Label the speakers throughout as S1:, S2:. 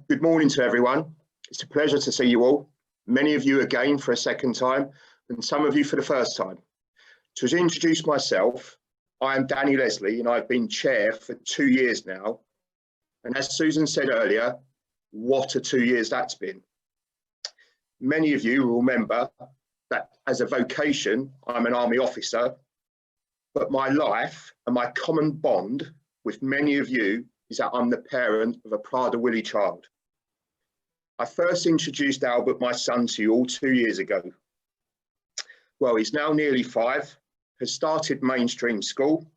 S1: Good morning to everyone. It's a pleasure to see you all. Many of you again for a second time, and some of you for the first time. To introduce myself, I am Danny Leslie, and I've been chair for 2 years now. And as Susan said earlier, what a 2 years that's been. Many of you will remember that as a vocation, I'm an army officer, but my life and my common bond with many of you is that I'm the parent of a Prader-Willi child. I first introduced Albert, my son, to you all 2 years ago. Well, he's now nearly 5, has started mainstream school,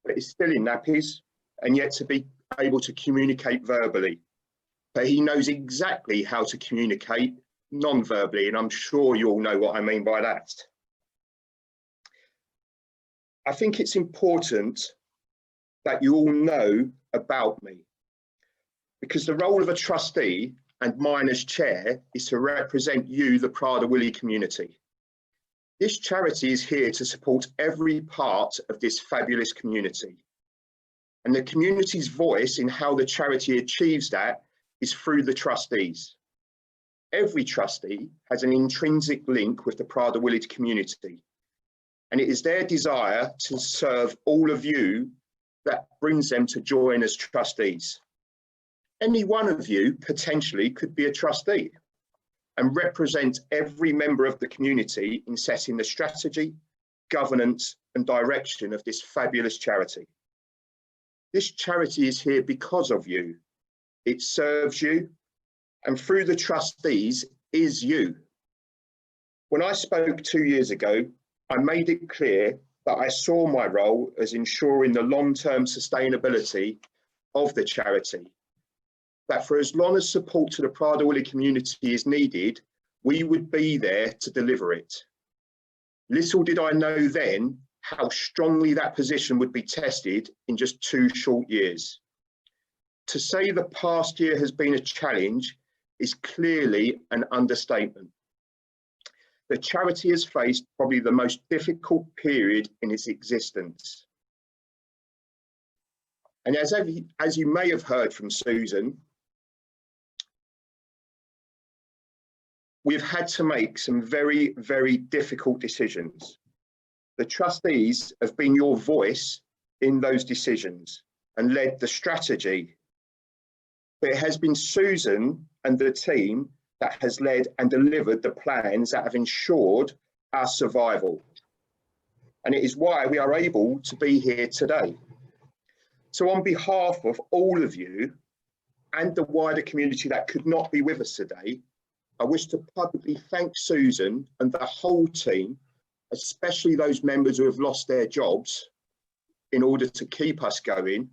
S1: but is still in nappies and yet to be able to communicate verbally. But he knows exactly how to communicate non-verbally, and I'm sure you all know what I mean by that. I think it's important that you all know about me, because the role of a trustee and mine as chair is to represent you, the Prader-Willi community. This charity is here to support every part of this fabulous community. And the community's voice in how the charity achieves that is through the trustees. Every trustee has an intrinsic link with the Prader-Willi community. And it is their desire to serve all of you that brings them to join as trustees. Any one of you potentially could be a trustee and represent every member of the community in setting the strategy, governance and direction of this fabulous charity. This charity is here because of you. It serves you, and through the trustees is you. When I spoke 2 years ago, I made it clear that I saw my role as ensuring the long-term sustainability of the charity. That for as long as support to the Prader-Willi community is needed, we would be there to deliver it. Little did I know then how strongly that position would be tested in just 2 short years. To say the past year has been a challenge is clearly an understatement. The charity has faced probably the most difficult period in its existence. And as you may have heard from Susan, we've had to make some very, very difficult decisions. The trustees have been your voice in those decisions and led the strategy. But it has been Susan and the team that has led and delivered the plans that have ensured our survival. And it is why we are able to be here today. So on behalf of all of you and the wider community that could not be with us today, I wish to publicly thank Susan and the whole team, especially those members who have lost their jobs in order to keep us going.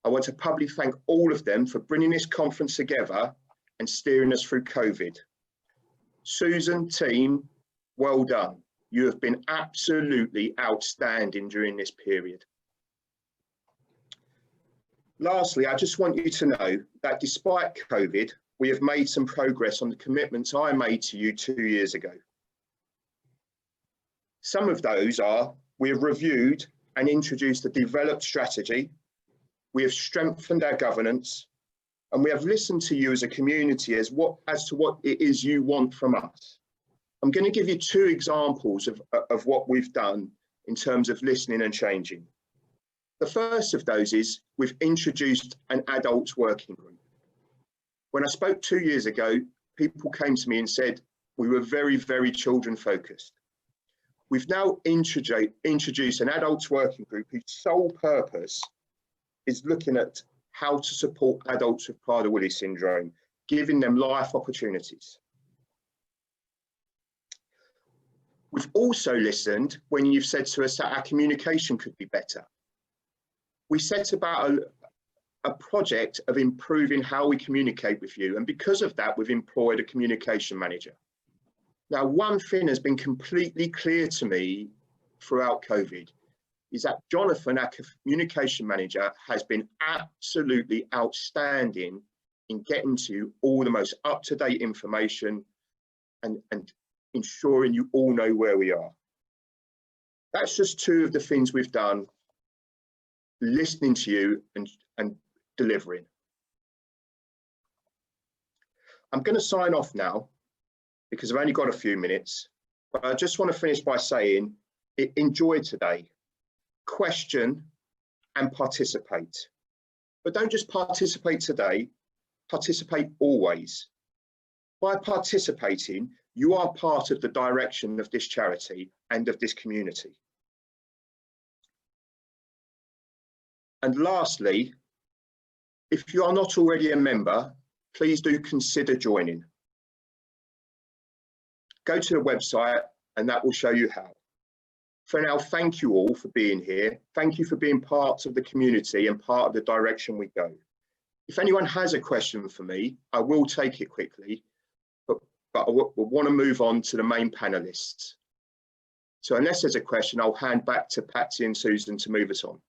S1: I want to publicly thank all of them for bringing this conference together and steering us through COVID. Susan, team, well done. You have been absolutely outstanding during this period. Lastly, I just want you to know that despite COVID, we have made some progress on the commitments I made to you 2 years ago. Some of those are, we have reviewed and introduced a developed strategy, we have strengthened our governance, and we have listened to you as a community as to what it is you want from us. I'm going to give you 2 examples of what we've done in terms of listening and changing. The first of those is we've introduced an adults working group. When I spoke 2 years ago, people came to me and said we were very, very children focused. We've now introduced an adults working group whose sole purpose is looking at how to support adults with Prader-Willi syndrome, giving them life opportunities. We've also listened when you've said to us that our communication could be better. We set about a project of improving how we communicate with you, and because of that, we've employed a communication manager. Now, one thing has been completely clear to me throughout COVID is that Jonathan, our communication manager, has been absolutely outstanding in getting to you all the most up-to-date information and ensuring you all know where we are. That's just 2 of the things we've done, listening to you and delivering. I'm going to sign off now because I've only got a few minutes, but I just want to finish by saying enjoy today, question and participate. But don't just participate today, participate always. By participating, you are part of the direction of this charity and of this community. And lastly, if you are not already a member, please do consider joining. Go to the website and that will show you how. For now, thank you all for being here. Thank you for being part of the community and part of the direction we go. If anyone has a question for me, I will take it quickly, but I want to move on to the main panelists. So unless there's a question, I'll hand back to Patsy and Susan to move us on.